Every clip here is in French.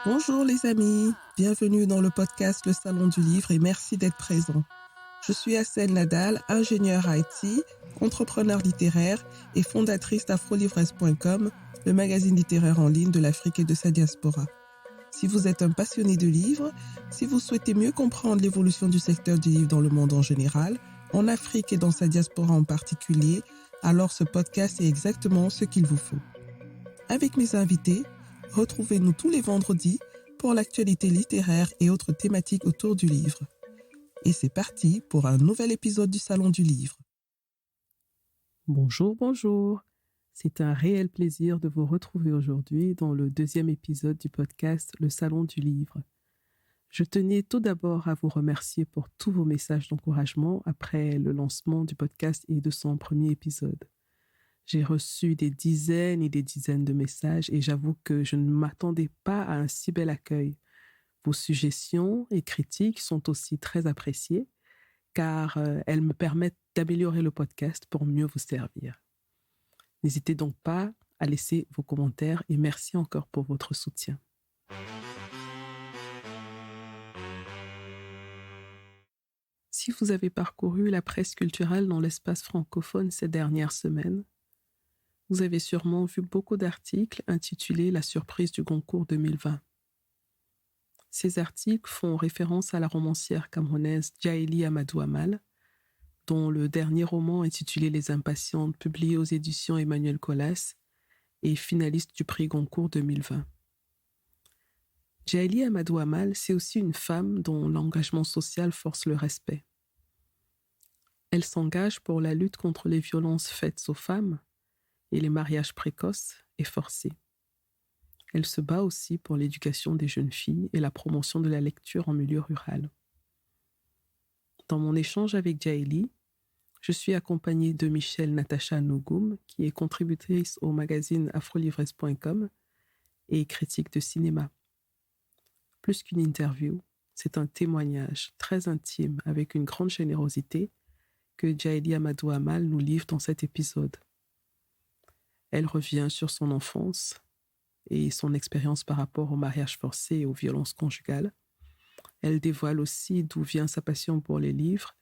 Bonjour les amis, bienvenue dans le podcast Le Salon du Livre et merci d'être présents. Je suis Assel Nadal, ingénieure IT, entrepreneur littéraire et fondatrice d'afrolivresses.com, le magazine littéraire en ligne de l'Afrique et de sa diaspora. Si vous êtes un passionné de livres, si vous souhaitez mieux comprendre l'évolution du secteur du livre dans le monde en général, en Afrique et dans sa diaspora en particulier, alors ce podcast est exactement ce qu'il vous faut. Avec mes invités, retrouvez-nous tous les vendredis pour l'actualité littéraire et autres thématiques autour du livre. Et c'est parti pour un nouvel épisode du Salon du Livre. Bonjour. C'est un réel plaisir de vous retrouver aujourd'hui dans le deuxième épisode du podcast Le Salon du Livre. Je tenais tout d'abord à vous remercier pour tous vos messages d'encouragement après le lancement du podcast et de son premier épisode. J'ai reçu des dizaines et des dizaines de messages et j'avoue que je ne m'attendais pas à un si bel accueil. Vos suggestions et critiques sont aussi très appréciées car elles me permettent d'améliorer le podcast pour mieux vous servir. N'hésitez donc pas à laisser vos commentaires et merci encore pour votre soutien. Si vous avez parcouru la presse culturelle dans l'espace francophone ces dernières semaines, vous avez sûrement vu beaucoup d'articles intitulés « La surprise du Goncourt 2020 ». Ces articles font référence à la romancière camerounaise Djaïli Amadou Amal, dont le dernier roman intitulé « Les Impatientes », publié aux éditions Emmanuel Colas, est finaliste du prix Goncourt 2020. Djaïli Amadou Amal, c'est aussi une femme dont l'engagement social force le respect. Elle s'engage pour la lutte contre les violences faites aux femmes et les mariages précoces et forcés. Elle se bat aussi pour l'éducation des jeunes filles et la promotion de la lecture en milieu rural. Dans mon échange avec Djaïli, je suis accompagnée de Michelle Natacha Nougoum, qui est contributrice au magazine afrolivresses.com et critique de cinéma. Plus qu'une interview, c'est un témoignage très intime avec une grande générosité que Djaïli Amadou Amal nous livre dans cet épisode. Elle revient sur son enfance et son expérience par rapport au mariage forcé et aux violences conjugales. Elle dévoile aussi d'où vient sa passion pour les livres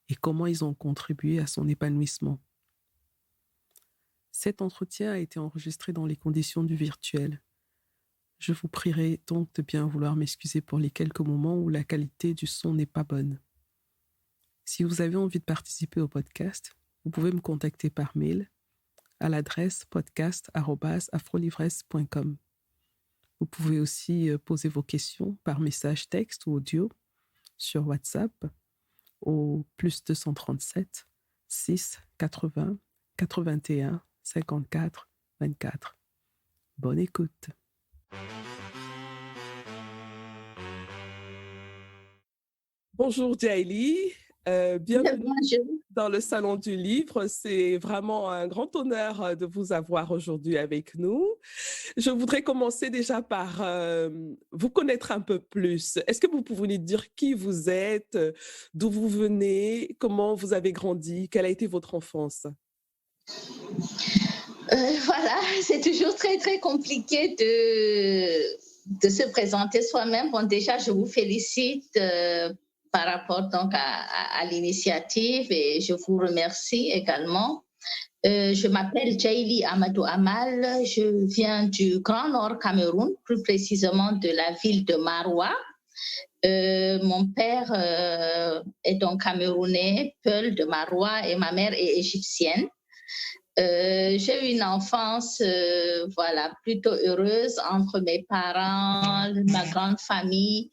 et comment ils ont contribué à son épanouissement. Cet entretien a été enregistré dans les conditions du virtuel. Je vous prierai donc de bien vouloir m'excuser pour les quelques moments où la qualité du son n'est pas bonne. Si vous avez envie de participer au podcast, vous pouvez me contacter par mail à l'adresse podcast@afrolivresses.com. Vous pouvez aussi poser vos questions par message texte ou audio sur WhatsApp au +237 6 80 81 54 24. Bonne écoute. Bonjour Djaïli, bienvenue dans le Salon du Livre. C'est vraiment un grand honneur de vous avoir aujourd'hui avec nous. Je voudrais commencer déjà par vous connaître un peu plus. Est-ce que vous pouvez nous dire qui vous êtes, d'où vous venez, comment vous avez grandi, quelle a été votre enfance? Voilà, c'est toujours très, très compliqué de se présenter soi-même. Bon, déjà, je vous félicite par rapport donc à l'initiative et je vous remercie également. Je m'appelle Djaïli Amadou Amal, je viens du Grand Nord Cameroun, plus précisément de la ville de Maroua. Mon père est donc camerounais, Peul de Maroua, et ma mère est égyptienne. J'ai eu une enfance plutôt heureuse entre mes parents, ma grande famille.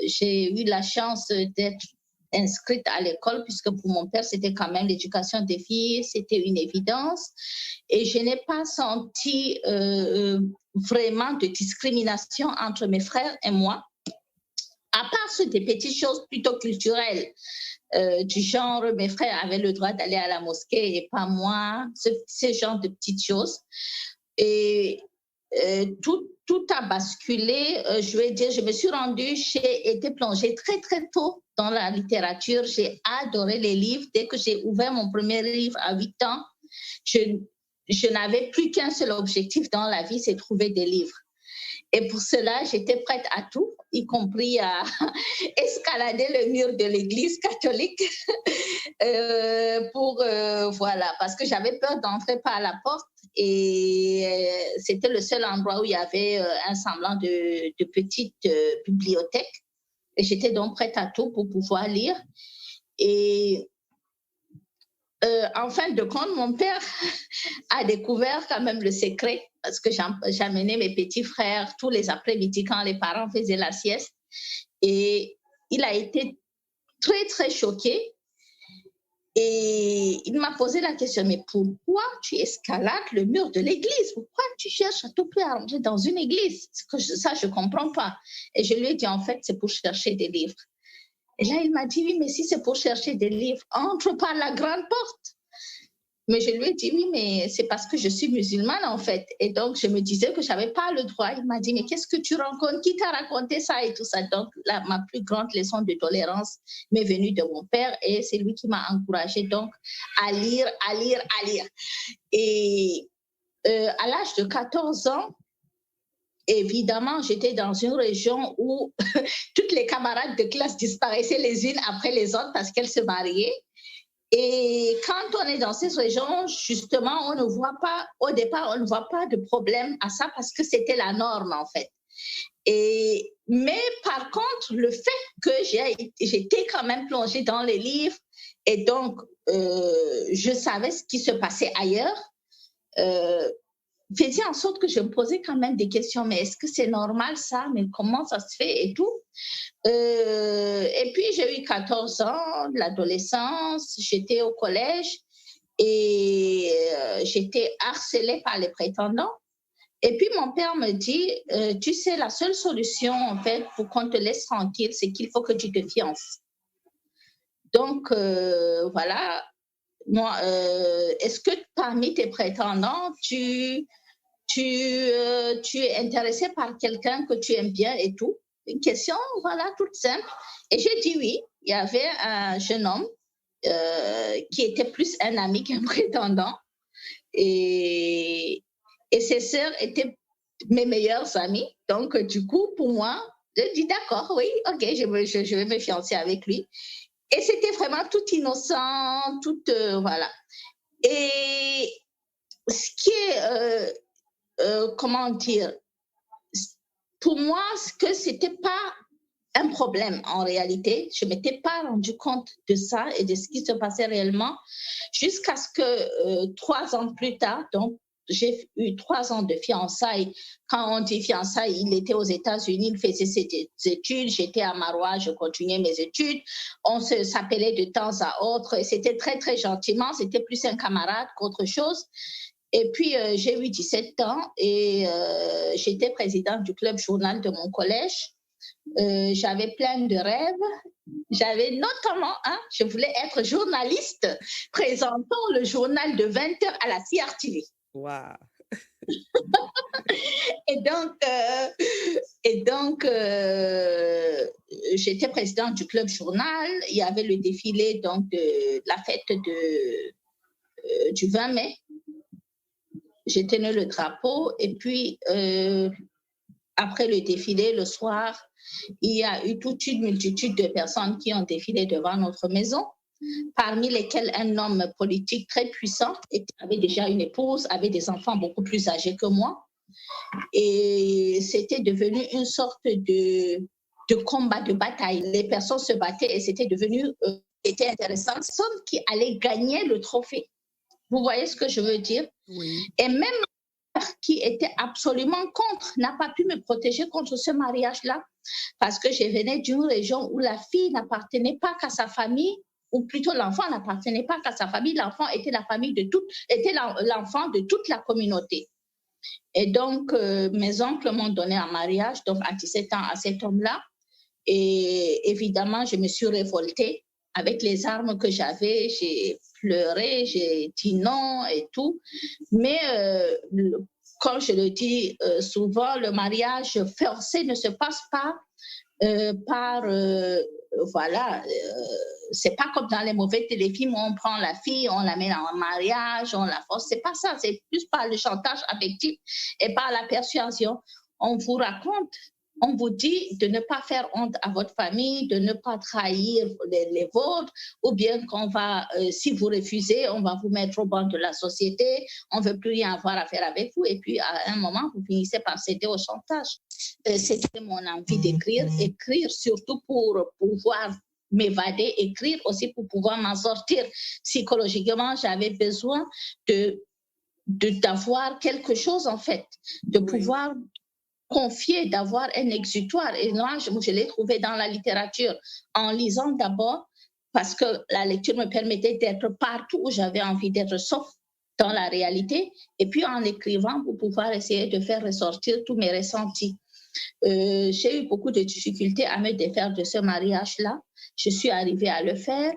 J'ai eu la chance d'être inscrite à l'école puisque pour mon père, c'était quand même l'éducation des filles, c'était une évidence. Et je n'ai pas senti vraiment de discrimination entre mes frères et moi, à part sur des petites choses plutôt culturelles. Du genre, mes frères avaient le droit d'aller à la mosquée et pas moi, ce genre de petites choses. Et tout a basculé. Je vais dire, je me suis rendue, j'ai été plongée très, très tôt dans la littérature. J'ai adoré les livres. Dès que j'ai ouvert mon premier livre à 8 ans, je n'avais plus qu'un seul objectif dans la vie, c'est trouver des livres. Et pour cela, j'étais prête à tout, y compris à escalader le mur de l'église catholique voilà, parce que j'avais peur d'entrer par la porte et c'était le seul endroit où il y avait un semblant de petite bibliothèque. Et j'étais donc prête à tout pour pouvoir lire. Et en fin de compte, mon père a découvert quand même le secret parce que j'amenais mes petits frères tous les après-midi quand les parents faisaient la sieste. Et il a été très, très choqué. Et il m'a posé la question, mais pourquoi tu escalades le mur de l'église? Pourquoi tu cherches à tout prix à rentrer dans une église? Ça, je ne comprends pas. Et je lui ai dit, en fait, c'est pour chercher des livres. Et là, il m'a dit, oui, mais si c'est pour chercher des livres, entre par la grande porte. Mais je lui ai dit, oui, mais c'est parce que je suis musulmane, en fait. Et donc, je me disais que je n'avais pas le droit. Il m'a dit, mais qu'est-ce que tu rencontres? Qui t'a raconté ça et tout ça? Donc, là, ma plus grande leçon de tolérance m'est venue de mon père et c'est lui qui m'a encouragée donc à lire, à lire, à lire. Et à l'âge de 14 ans, évidemment, j'étais dans une région où toutes les camarades de classe disparaissaient les unes après les autres parce qu'elles se mariaient. Et quand on est dans cette région, justement, on ne voit pas, au départ, on ne voit pas de problème à ça parce que c'était la norme, en fait. Mais par contre, le fait que j'étais quand même plongée dans les livres et donc je savais ce qui se passait ailleurs, faisait en sorte que je me posais quand même des questions. Mais est-ce que c'est normal ça? Mais comment ça se fait et tout? Et puis, j'ai eu 14 ans, de l'adolescence, j'étais au collège et j'étais harcelée par les prétendants. Et puis, mon père me dit, tu sais, la seule solution, en fait, pour qu'on te laisse tranquille, c'est qu'il faut que tu te fiances. Donc, voilà. Moi, est-ce que parmi tes prétendants, tu es intéressé par quelqu'un que tu aimes bien et tout? Une question, voilà, toute simple. Et j'ai dit oui. Il y avait un jeune homme qui était plus un ami qu'un prétendant. Et ses sœurs étaient mes meilleures amies. Donc, du coup, pour moi, j'ai dit d'accord, oui, ok, je vais me fiancer avec lui. Et c'était vraiment tout innocent, tout, voilà. Et ce qui est, comment dire, pour moi, que c'était pas un problème en réalité. Je ne m'étais pas rendu compte de ça et de ce qui se passait réellement jusqu'à ce que 3 ans plus tard, donc j'ai eu 3 ans de fiançailles. Quand on dit fiançailles, il était aux États-Unis, il faisait ses études, j'étais à Marois, je continuais mes études. On s'appelait de temps à autre et c'était très, très gentiment. C'était plus un camarade qu'autre chose. Et puis, j'ai eu 17 ans et j'étais présidente du club journal de mon collège. J'avais plein de rêves. J'avais notamment, je voulais être journaliste présentant le journal de 20h à la CRTV. Wow. Et donc, j'étais présidente du club journal. Il y avait le défilé donc, de la fête du 20 mai. J'ai tenu le drapeau et puis après le défilé, le soir, il y a eu toute une multitude de personnes qui ont défilé devant notre maison, parmi lesquelles un homme politique très puissant, avait déjà une épouse, avait des enfants beaucoup plus âgés que moi. Et c'était devenu une sorte de combat, de bataille. Les personnes se battaient et c'était devenu était intéressant. Personne qui allait gagner le trophée. Vous voyez ce que je veux dire? Oui. Et même qui était absolument contre, n'a pas pu me protéger contre ce mariage-là, parce que je venais d'une région où la fille n'appartenait pas qu'à sa famille, ou plutôt l'enfant n'appartenait pas qu'à sa famille, l'enfant était l'enfant de toute la communauté. Et donc, mes oncles m'ont donné un mariage, donc à 17 ans, à cet homme-là. Et évidemment, je me suis révoltée avec les armes que j'avais, j'ai pleuré, j'ai dit non et tout. Mais comme je le dis souvent, le mariage forcé ne se passe pas par, voilà, c'est pas comme dans les mauvais téléfilms où on prend la fille, on la met en mariage, on la force. C'est pas ça, c'est plus par le chantage affectif et par la persuasion. on vous raconte, on vous dit de ne pas faire honte à votre famille, de ne pas trahir les vôtres, ou bien si vous refusez, on va vous mettre au banc de la société, on ne veut plus rien avoir à faire avec vous, et puis à un moment, vous finissez par céder au chantage. C'était mon envie écrire surtout pour pouvoir m'évader, écrire aussi pour pouvoir m'en sortir. Psychologiquement, j'avais besoin d'avoir quelque chose, en fait, de pouvoir confier, d'avoir un exutoire. Et moi, je l'ai trouvé dans la littérature, en lisant d'abord, parce que la lecture me permettait d'être partout où j'avais envie d'être, sauf dans la réalité, et puis en écrivant pour pouvoir essayer de faire ressortir tous mes ressentis. J'ai eu beaucoup de difficultés à me défaire de ce mariage-là. Je suis arrivée à le faire.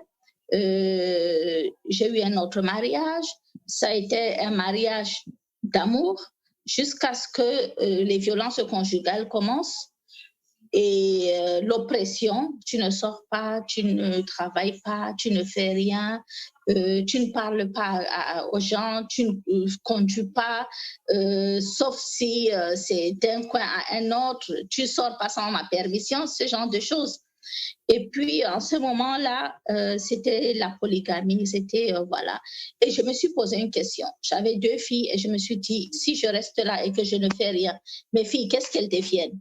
J'ai eu un autre mariage. Ça a été un mariage d'amour jusqu'à ce que les violences conjugales commencent et l'oppression. Tu ne sors pas, tu ne travailles pas, tu ne fais rien, tu ne parles pas aux gens, tu ne conduis pas, sauf si c'est d'un coin à un autre, tu sors pas sans ma permission, ce genre de choses. Et puis, en ce moment-là, c'était la polygamie, voilà. Et je me suis posé une question. J'avais 2 filles et je me suis dit, si je reste là et que je ne fais rien, mes filles, qu'est-ce qu'elles deviennent?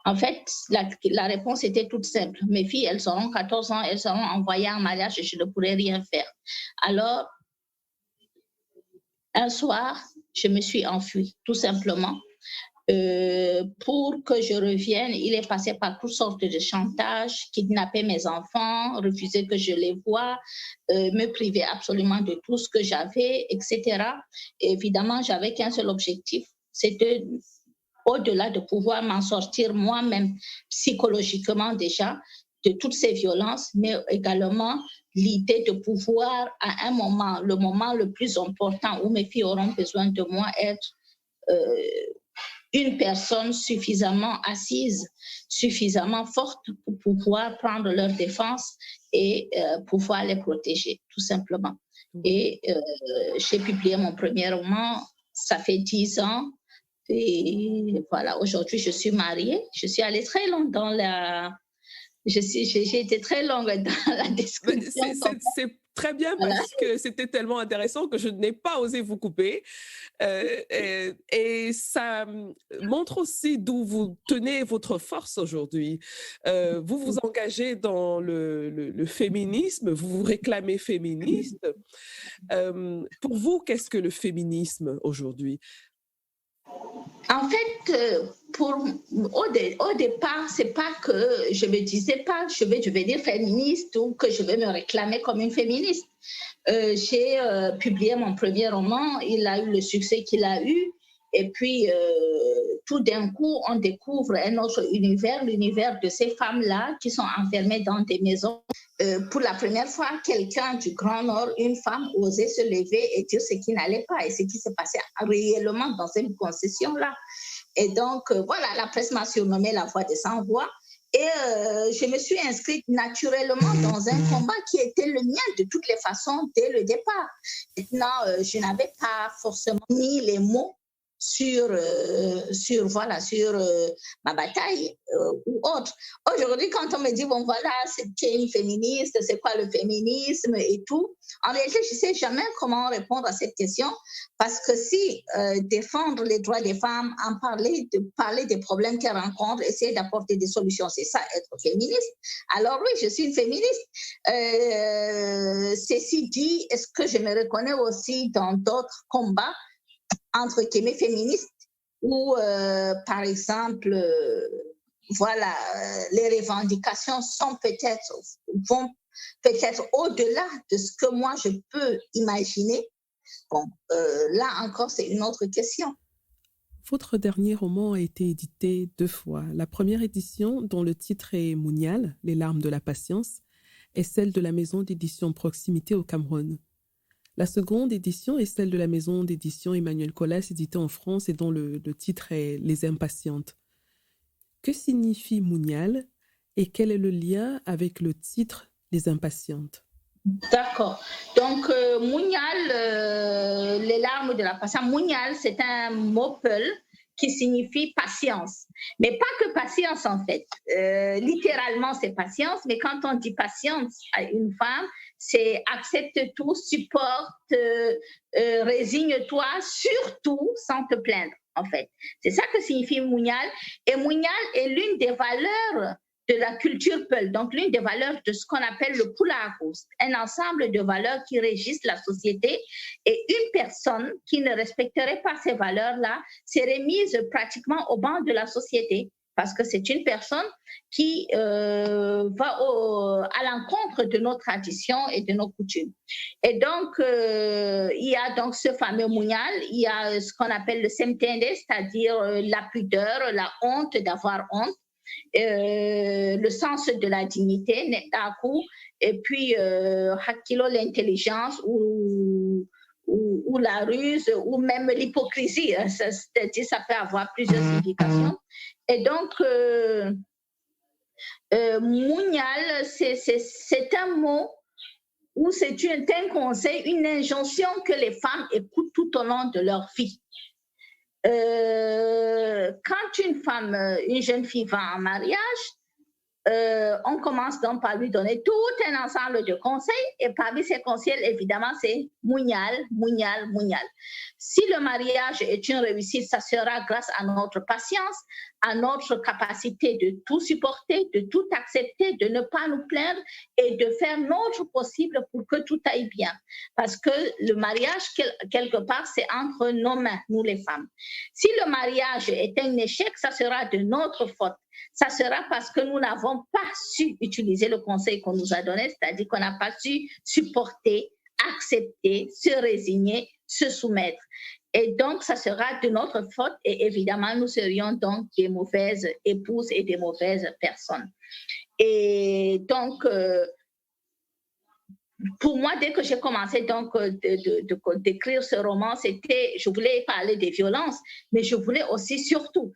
En fait, la réponse était toute simple. Mes filles, elles auront 14 ans, elles seront envoyées en mariage et je ne pourrai rien faire. Alors, un soir, je me suis enfuie, tout simplement. Pour que je revienne, il est passé par toutes sortes de chantages, kidnapper mes enfants, refuser que je les voie, me priver absolument de tout ce que j'avais, etc. Et évidemment, j'avais qu'un seul objectif, c'était au-delà de pouvoir m'en sortir moi-même psychologiquement déjà de toutes ces violences, mais également l'idée de pouvoir à un moment, le moment le plus important où mes filles auront besoin de moi, être une personne suffisamment assise, suffisamment forte pour pouvoir prendre leur défense et pouvoir les protéger, tout simplement. Et j'ai publié mon premier roman, ça fait 10 ans. Et voilà, aujourd'hui, je suis mariée. Je suis allée très loin dans la... J'ai été très longue dans la description. C'est très bien parce que c'était tellement intéressant que je n'ai pas osé vous couper. Et ça montre aussi d'où vous tenez votre force aujourd'hui. Vous vous engagez dans le féminisme, vous vous réclamez féministe. Pour vous, qu'est-ce que le féminisme aujourd'hui? En fait, au départ, c'est pas que je me disais pas je vais devenir féministe ou que je vais me réclamer comme une féministe. J'ai publié mon premier roman, il a eu le succès qu'il a eu, et puis tout d'un coup, on découvre un autre univers, l'univers de ces femmes-là qui sont enfermées dans des maisons. Pour la première fois, quelqu'un du Grand Nord, une femme, osait se lever et dire ce qui n'allait pas et ce qui se passait réellement dans cette concession-là. Et donc, voilà, la presse m'a surnommée la voix des sans-voix. Et je me suis inscrite naturellement dans un combat qui était le mien de toutes les façons dès le départ. Maintenant, je n'avais pas forcément mis les mots sur ma bataille ou autre. Aujourd'hui, quand on me dit, bon voilà, c'est une féministe, c'est quoi le féminisme et tout, en réalité, je ne sais jamais comment répondre à cette question parce que si défendre les droits des femmes, parler des problèmes qu'elles rencontrent, essayer d'apporter des solutions, c'est ça, être féministe, alors oui, je suis une féministe. Ceci dit, est-ce que je me reconnais aussi dans d'autres combats entre guillemets féministes où, par exemple, voilà, les revendications vont peut-être au-delà de ce que moi je peux imaginer. Bon, là encore, c'est une autre question. Votre dernier roman a été édité 2 fois. La première édition, dont le titre est Mounial, Les larmes de la patience, est celle de la maison d'édition Proximité au Cameroun. La seconde édition est celle de la maison d'édition Emmanuel Colas, éditée en France et dont le titre est Les Impatientes. Que signifie Mounial et quel est le lien avec le titre Les Impatientes? D'accord. Donc, Mounial, les larmes de la patience. Mounial, c'est un mot peul qui signifie patience. Mais pas que patience, en fait. Littéralement, c'est patience, mais quand on dit patience à une femme, c'est accepte tout, supporte, résigne-toi, surtout sans te plaindre, en fait. C'est ça que signifie Munyal. Et Munyal est l'une des valeurs de la culture Peul, donc l'une des valeurs de ce qu'on appelle le Pulakus, un ensemble de valeurs qui régissent la société, et une personne qui ne respecterait pas ces valeurs-là serait mise pratiquement au banc de la société, parce que c'est une personne qui va à l'encontre de nos traditions et de nos coutumes. Et donc, il y a donc ce fameux Munyal, il y a ce qu'on appelle le Semtende, c'est-à-dire la pudeur, la honte d'avoir honte, le sens de la dignité, Netaku, et puis Hakilo, l'intelligence ou la ruse ou même l'hypocrisie. C'est-à-dire, ça peut avoir plusieurs significations. Et donc, Munyal, c'est un mot où c'est un conseil, une injonction que les femmes écoutent tout au long de leur vie. Quand une jeune fille va en mariage, on commence donc par lui donner tout un ensemble de conseils, et parmi ces conseils, évidemment, c'est Munyal, Munyal, Munyal. Si le mariage est une réussite, ça sera grâce à notre patience, à notre capacité de tout supporter, de tout accepter, de ne pas nous plaindre et de faire notre possible pour que tout aille bien. Parce que le mariage, quelque part, c'est entre nos mains, nous les femmes. Si le mariage est un échec, ça sera de notre faute. Ça sera parce que nous n'avons pas su utiliser le conseil qu'on nous a donné, c'est-à-dire qu'on n'a pas su supporter, accepter, se résigner, se soumettre. Et donc, ça sera de notre faute, et évidemment, nous serions donc des mauvaises épouses et des mauvaises personnes. Et donc, pour moi, dès que j'ai commencé donc d'écrire ce roman, je voulais parler des violences, mais je voulais aussi surtout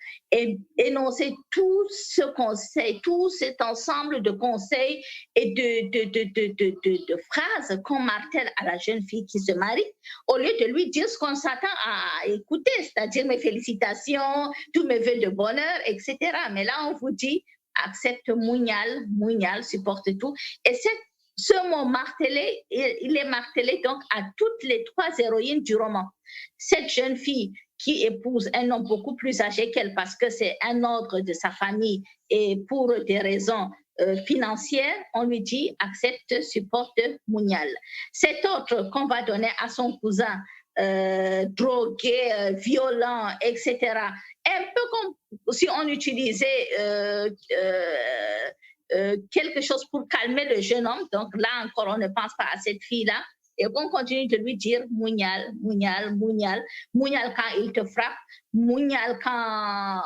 énoncer tout ce conseil, tout cet ensemble de conseils et de phrases qu'on martèle à la jeune fille qui se marie, au lieu de lui dire ce qu'on s'attend à écouter, c'est-à-dire mes félicitations, tous mes vœux de bonheur, etc. Mais là, on vous dit, accepte Munyal, Munyal, supporte tout. Et ce mot martelé, il est martelé donc à toutes les trois héroïnes du roman. Cette jeune fille qui épouse un homme beaucoup plus âgé qu'elle parce que c'est un ordre de sa famille et pour des raisons financières, on lui dit accepte, supporte, Munyal. Cet autre qu'on va donner à son cousin drogué, violent, etc. Un peu comme si on utilisait quelque chose pour calmer le jeune homme. Donc là encore, on ne pense pas à cette fille-là. Et on continue de lui dire Munyal, Munyal, Munyal. Munyal quand il te frappe. Munyal quand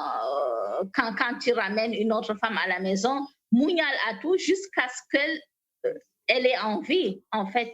tu ramènes une autre femme à la maison. Munyal à tout jusqu'à ce qu'elle ait envie, en fait.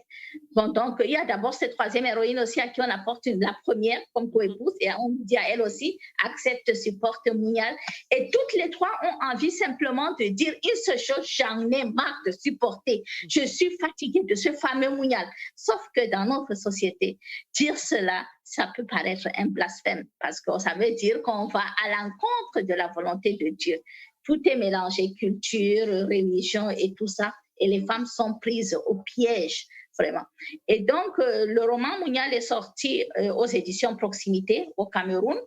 Bon, donc, il y a d'abord cette troisième héroïne aussi à qui on apporte la première comme co-épouse, et on dit à elle aussi, accepte, supporte, Munyal. Et toutes les trois ont envie simplement de dire une seule chose, j'en ai marre de supporter. Je suis fatiguée de ce fameux Munyal. Sauf que dans notre société, dire cela, ça peut paraître un blasphème, parce que ça veut dire qu'on va à l'encontre de la volonté de Dieu. Tout est mélangé, culture, religion et tout ça. Et les femmes sont prises au piège, vraiment. Et donc, le roman Munyal est sorti aux éditions Proximité au Cameroun.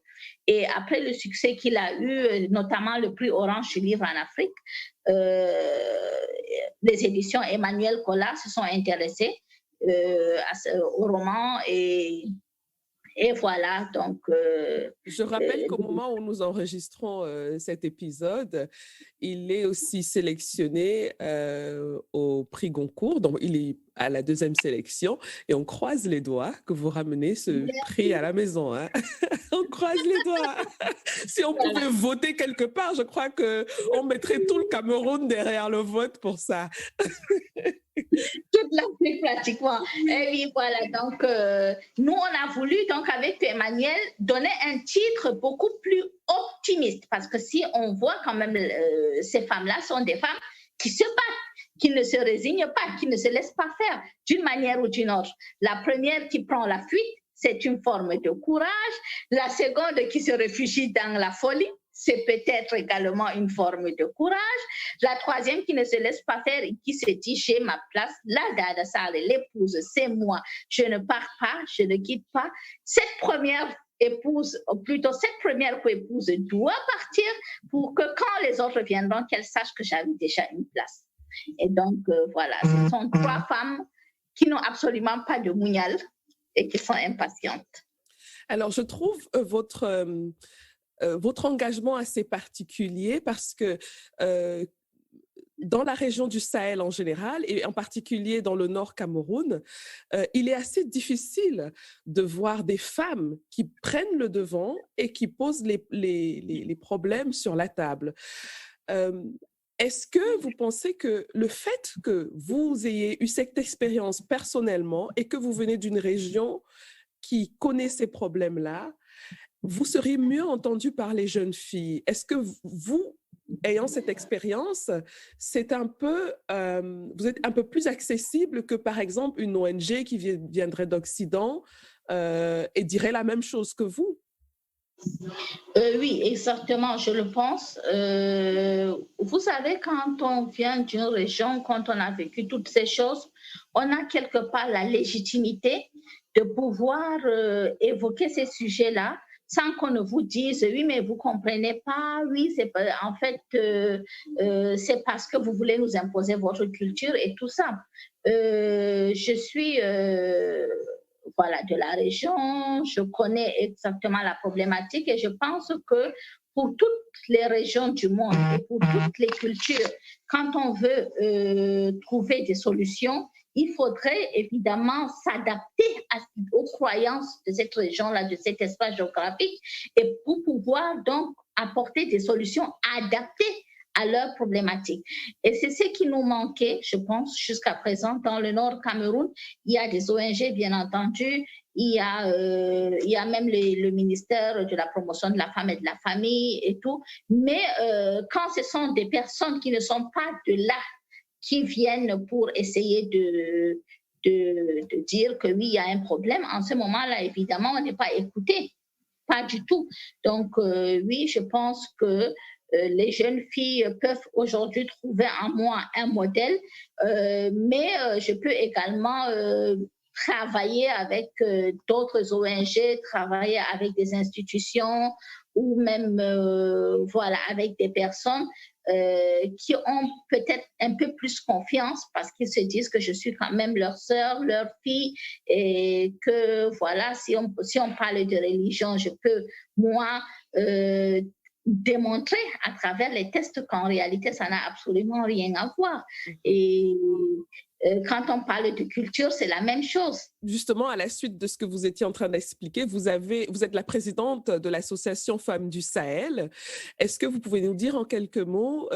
Et après le succès qu'il a eu, notamment le prix Orange du livre en Afrique, les éditions Emmanuel Collat se sont intéressées au roman et voilà, donc... Je rappelle qu'au moment où nous enregistrons cet épisode, il est aussi sélectionné au prix Goncourt, donc il est à la 2e sélection, et on croise les doigts que vous ramenez ce prix à la maison. Hein. On croise les doigts. Si on pouvait voter quelque part, je crois qu'on mettrait tout le Cameroun derrière le vote pour ça. Toute l'Afrique pratiquement. Et oui, voilà. Donc, nous, on a voulu, donc, avec Emmanuel, donner un titre beaucoup plus optimiste. Parce que si on voit quand même, ces femmes-là sont des femmes qui se battent, qui ne se résignent pas, qui ne se laissent pas faire d'une manière ou d'une autre. La première qui prend la fuite, c'est une forme de courage. La seconde qui se réfugie dans la folie, c'est peut-être également une forme de courage. La troisième qui ne se laisse pas faire et qui se dit j'ai ma place, la Dada Saleh, l'épouse, c'est moi, je ne pars pas, je ne quitte pas. Cette première épouse, ou plutôt cette première épouse doit partir pour que quand les autres viendront, qu'elle sache que j'avais déjà une place. Et donc, voilà, ce sont trois femmes qui n'ont absolument pas de mougnal et qui sont impatientes. Alors, je trouve votre engagement assez particulier parce que dans la région du Sahel en général, et en particulier dans le Nord Cameroun, il est assez difficile de voir des femmes qui prennent le devant et qui posent les problèmes sur la table. Est-ce que vous pensez que le fait que vous ayez eu cette expérience personnellement et que vous venez d'une région qui connaît ces problèmes-là, vous seriez mieux entendu par les jeunes filles? Est-ce que vous, ayant cette expérience, c'est un peu, vous êtes un peu plus accessible que, par exemple, une ONG qui viendrait d'Occident et dirait la même chose que vous? Oui, exactement, je le pense. Vous savez, quand on vient d'une région, quand on a vécu toutes ces choses, on a quelque part la légitimité de pouvoir évoquer ces sujets-là sans qu'on ne vous dise oui, mais vous comprenez pas, oui, c'est en fait c'est parce que vous voulez nous imposer votre culture et tout ça. Je suis voilà, de la région, je connais exactement la problématique et je pense que pour toutes les régions du monde et pour toutes les cultures, quand on veut trouver des solutions, il faudrait évidemment s'adapter aux croyances de cette région-là, de cet espace géographique, et pour pouvoir donc apporter des solutions adaptées à leurs problématiques. Et c'est ce qui nous manquait, je pense, jusqu'à présent dans le Nord Cameroun. Il y a des ONG, bien entendu, il y a même le ministère de la promotion de la femme et de la famille et tout. Mais quand ce sont des personnes qui ne sont pas de là, qui viennent pour essayer de dire que oui, il y a un problème, en ce moment-là, évidemment, on n'est pas écouté. Pas du tout. Donc, oui, je pense que les jeunes filles peuvent aujourd'hui trouver en moi un modèle, mais je peux également travailler avec d'autres ONG, travailler avec des institutions ou même voilà, avec des personnes qui ont peut-être un peu plus confiance parce qu'ils se disent que je suis quand même leur sœur, leur fille et que voilà, si on parle de religion, je peux moi démontrer à travers les tests qu'en réalité, ça n'a absolument rien à voir. Et quand on parle de culture, c'est la même chose. Justement, à la suite de ce que vous étiez en train d'expliquer, vous êtes la présidente de l'association Femmes du Sahel. Est-ce que vous pouvez nous dire en quelques mots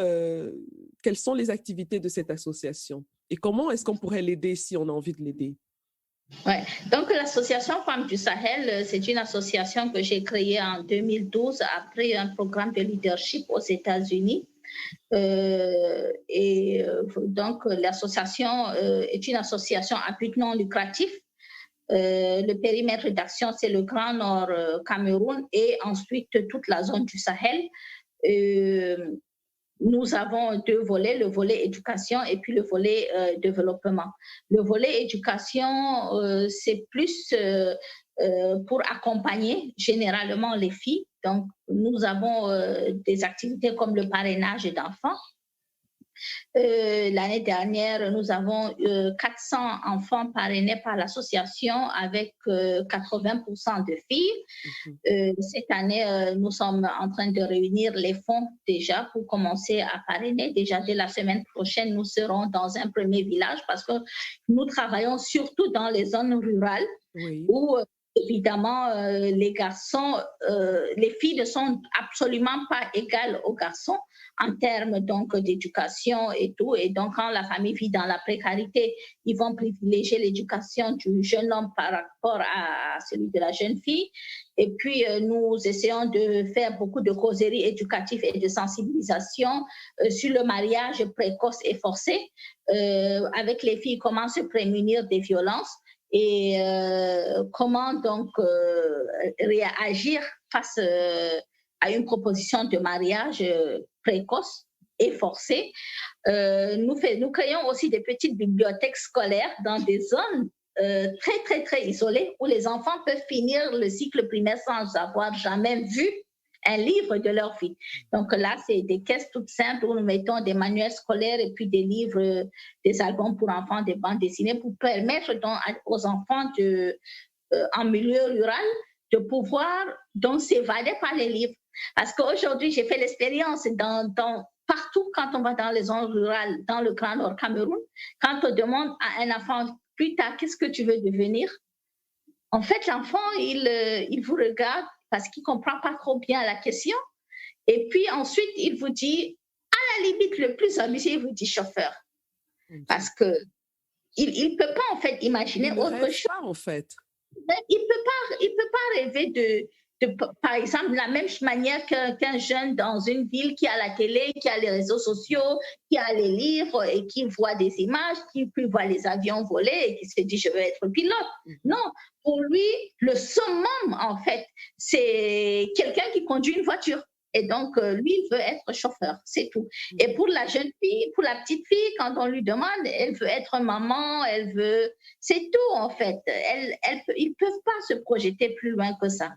quelles sont les activités de cette association et comment est-ce qu'on pourrait l'aider si on a envie de l'aider? Ouais. Donc, l'association Femmes du Sahel, c'est une association que j'ai créée en 2012 après un programme de leadership aux États-Unis. Donc, l'association est une association à but non lucratif. Le périmètre d'action, c'est le Grand Nord Cameroun et ensuite toute la zone du Sahel. Nous avons deux volets, le volet éducation et puis le volet développement. Le volet éducation, c'est plus pour accompagner généralement les filles. Donc, nous avons des activités comme le parrainage d'enfants. L'année dernière, nous avons 400 enfants parrainés par l'association avec 80% de filles. Cette année, nous sommes en train de réunir les fonds déjà pour commencer à parrainer. Déjà, dès la semaine prochaine, nous serons dans un premier village parce que nous travaillons surtout dans les zones rurales où évidemment, les garçons, les filles ne sont absolument pas égales aux garçons en termes donc d'éducation et tout. Et donc, quand la famille vit dans la précarité, ils vont privilégier l'éducation du jeune homme par rapport à celui de la jeune fille. Et puis, nous essayons de faire beaucoup de causeries éducatives et de sensibilisation sur le mariage précoce et forcé avec les filles, comment se prémunir des violences. et comment donc réagir face à une proposition de mariage précoce et forcée. Nous créons aussi des petites bibliothèques scolaires dans des zones très, très, très isolées où les enfants peuvent finir le cycle primaire sans avoir jamais vu un livre de leur vie. Donc là, c'est des caisses toutes simples où nous mettons des manuels scolaires et puis des livres, des albums pour enfants, des bandes dessinées pour permettre donc aux enfants en milieu rural de pouvoir donc s'évader par les livres. Parce qu'aujourd'hui, j'ai fait l'expérience partout quand on va dans les zones rurales, dans le Grand Nord Cameroun, quand on demande à un enfant plus tard, qu'est-ce que tu veux devenir? En fait, l'enfant, il vous regarde parce qu'il ne comprend pas trop bien la question. Et puis ensuite, il vous dit, à la limite, le plus amusé, il vous dit chauffeur. Parce qu'il ne peut pas, en fait, imaginer autre chose. Pas, en fait. Il peut pas rêver par exemple, de la même manière qu'un jeune dans une ville qui a la télé, qui a les réseaux sociaux, qui a les livres et qui voit des images, qui peut voir les avions voler et qui se dit je veux être pilote. Non, pour lui, le summum, en fait, c'est quelqu'un qui conduit une voiture. Et donc, lui, il veut être chauffeur, c'est tout. Et pour la jeune fille, pour la petite fille, quand on lui demande, elle veut être maman, elle veut... C'est tout, en fait. Ils ne peuvent pas se projeter plus loin que ça.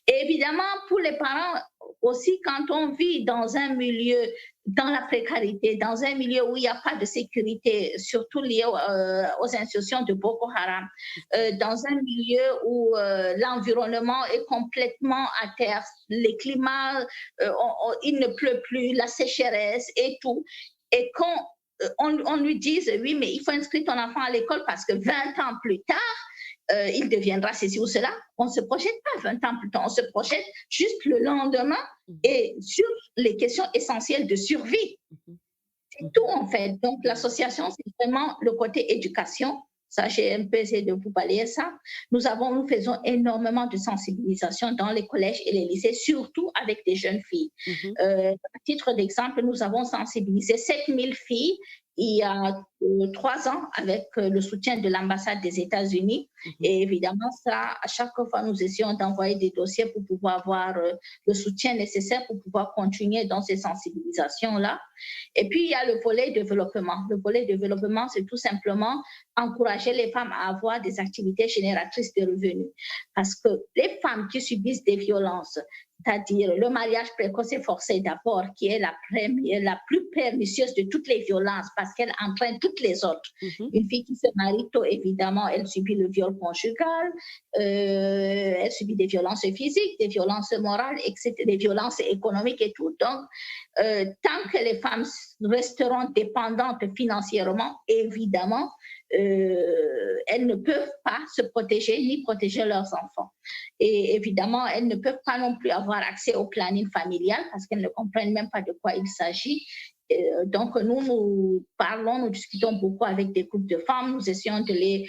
Et évidemment, pour les parents aussi, quand on vit dans un milieu, dans la précarité, dans un milieu où il n'y a pas de sécurité, surtout lié aux institutions de Boko Haram, dans un milieu où l'environnement est complètement à terre, les climats, il ne pleut plus, la sécheresse et tout, et quand on lui dise, oui, mais il faut inscrire ton enfant à l'école parce que 20 ans plus tard, il deviendra ceci ou cela. On ne se projette pas 20 ans plus tard, on se projette juste le lendemain et sur les questions essentielles de survie. C'est tout en fait. Donc l'association, c'est vraiment le côté éducation. Ça, j'ai un peu essayé de vous balayer ça. Nous faisons énormément de sensibilisation dans les collèges et les lycées, surtout avec des jeunes filles. À titre d'exemple, nous avons sensibilisé 7000 filles il y a 3 ans avec le soutien de l'ambassade des États-Unis. Et évidemment, ça, à chaque fois, nous essayons d'envoyer des dossiers pour pouvoir avoir le soutien nécessaire pour pouvoir continuer dans ces sensibilisations-là. Et puis, il y a le volet développement. Le volet développement, c'est tout simplement encourager les femmes à avoir des activités génératrices de revenus. Parce que les femmes qui subissent des violences, c'est-à-dire le mariage précoce et forcé d'abord, qui est la plus pernicieuse de toutes les violences parce qu'elle entraîne toutes les autres. Une fille qui se marie tôt, évidemment, elle subit le viol conjugal, elle subit des violences physiques, des violences morales, etc., des violences économiques et tout. Donc, tant que les femmes resteront dépendantes financièrement, évidemment, elles ne peuvent pas se protéger ni protéger leurs enfants. Et évidemment, elles ne peuvent pas non plus avoir accès au planning familial parce qu'elles ne comprennent même pas de quoi il s'agit. Donc, nous parlons, nous discutons beaucoup avec des groupes de femmes, nous essayons de les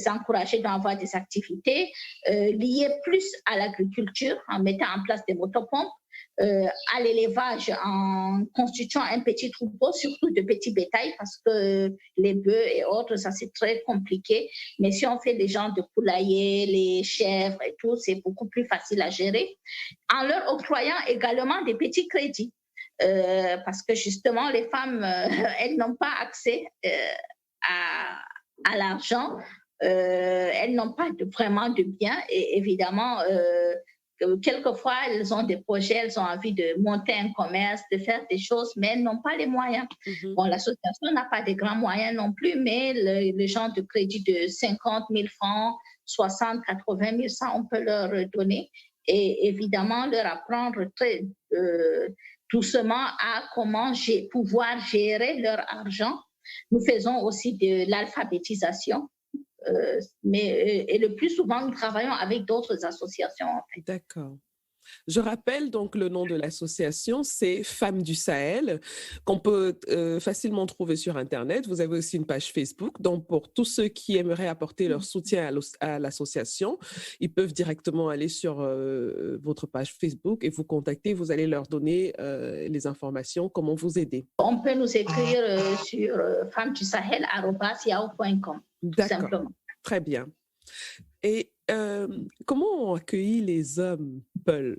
encourager à avoir des activités liées plus à l'agriculture en mettant en place des motopompes, à l'élevage en constituant un petit troupeau, surtout de petits bétails, parce que les bœufs et autres, ça c'est très compliqué. Mais si on fait des genres de poulailler, les chèvres et tout, c'est beaucoup plus facile à gérer. En leur octroyant également des petits crédits. Parce que justement, les femmes, elles n'ont pas accès à l'argent, elles n'ont pas vraiment de biens et évidemment, quelquefois, elles ont des projets, elles ont envie de monter un commerce, de faire des choses, mais elles n'ont pas les moyens. Bon, l'association n'a pas de grands moyens non plus, mais le genre de crédit de 50 000 francs, 60, 80 000, ça, on peut leur donner et évidemment leur apprendre très doucement à comment pouvoir gérer leur argent. Nous faisons aussi de l'alphabétisation. Et le plus souvent, nous travaillons avec d'autres associations. En fait. D'accord. Je rappelle donc le nom de l'association, c'est Femmes du Sahel, qu'on peut facilement trouver sur Internet. Vous avez aussi une page Facebook. Donc, pour tous ceux qui aimeraient apporter leur soutien à l'association, ils peuvent directement aller sur votre page Facebook et vous contacter. Vous allez leur donner les informations, comment vous aider. On peut nous écrire sur femmesdusahel@yahoo.com. D'accord, très bien. Et comment ont accueilli les hommes Peul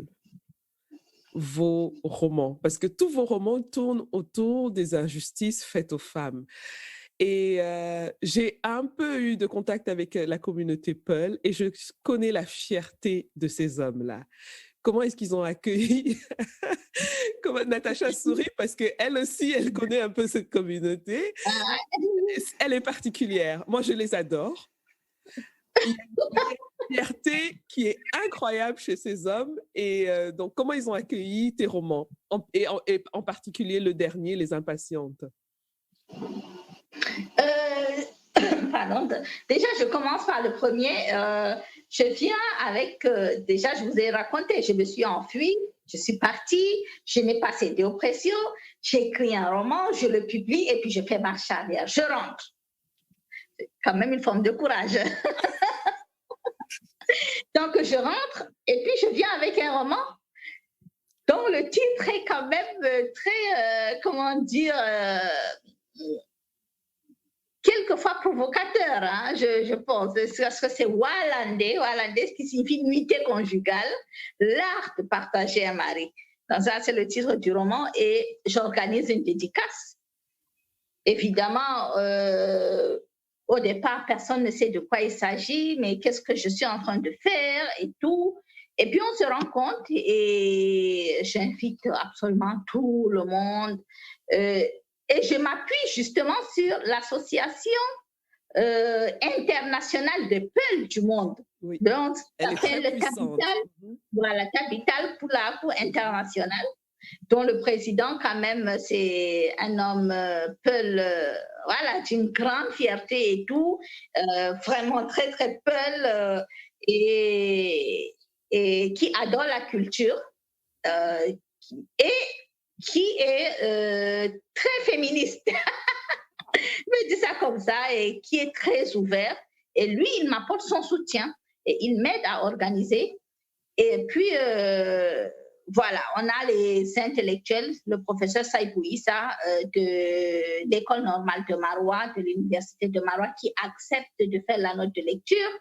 vos romans? Parce que tous vos romans tournent autour des injustices faites aux femmes. Et j'ai un peu eu de contact avec la communauté Peul et je connais la fierté de ces hommes-là. Comment est-ce qu'ils ont accueilli Comment Natacha sourit parce qu'elle aussi, elle connaît un peu cette communauté. Elle est particulière. Moi, je les adore. Il y a une fierté qui est incroyable chez ces hommes. Et donc, comment ils ont accueilli tes romans, et en particulier le dernier, Les Impatientes? Pardon. Déjà, je commence par le premier. Je viens avec, déjà, je vous ai raconté, je me suis enfuie, je suis partie, je n'ai pas cédé aux pressions, j'ai écrit un roman, je le publie et puis je fais marche arrière. Je rentre. C'est quand même une forme de courage. Donc, je rentre et puis je viens avec un roman dont le titre est quand même très, comment dire, quelquefois provocateur, hein, je pense, parce que c'est Walande, ce qui signifie nuitée conjugale, l'art de partager un mari. Donc ça, c'est le titre du roman et j'organise une dédicace. Évidemment, au départ, personne ne sait de quoi il s'agit, mais qu'est-ce que je suis en train de faire et tout. Et puis, on se rend compte et j'invite absolument tout le monde. Et je m'appuie justement sur l'association internationale de Peul du monde. Oui. Donc, Elle ça est très s'appelle puissante. voilà, Capital pour la Cour internationale, dont le président, quand même, c'est un homme Peul, voilà, d'une grande fierté et tout, vraiment très, très Peul, et qui adore la culture, et qui est très féministe. Je me dis ça comme ça, et qui est très ouvert. Et lui, il m'apporte son soutien et il m'aide à organiser. Et puis, voilà, on a les intellectuels, le professeur Saïbou Issa de l'École normale de Maroua, de l'Université de Maroua, qui accepte de faire la note de lecture.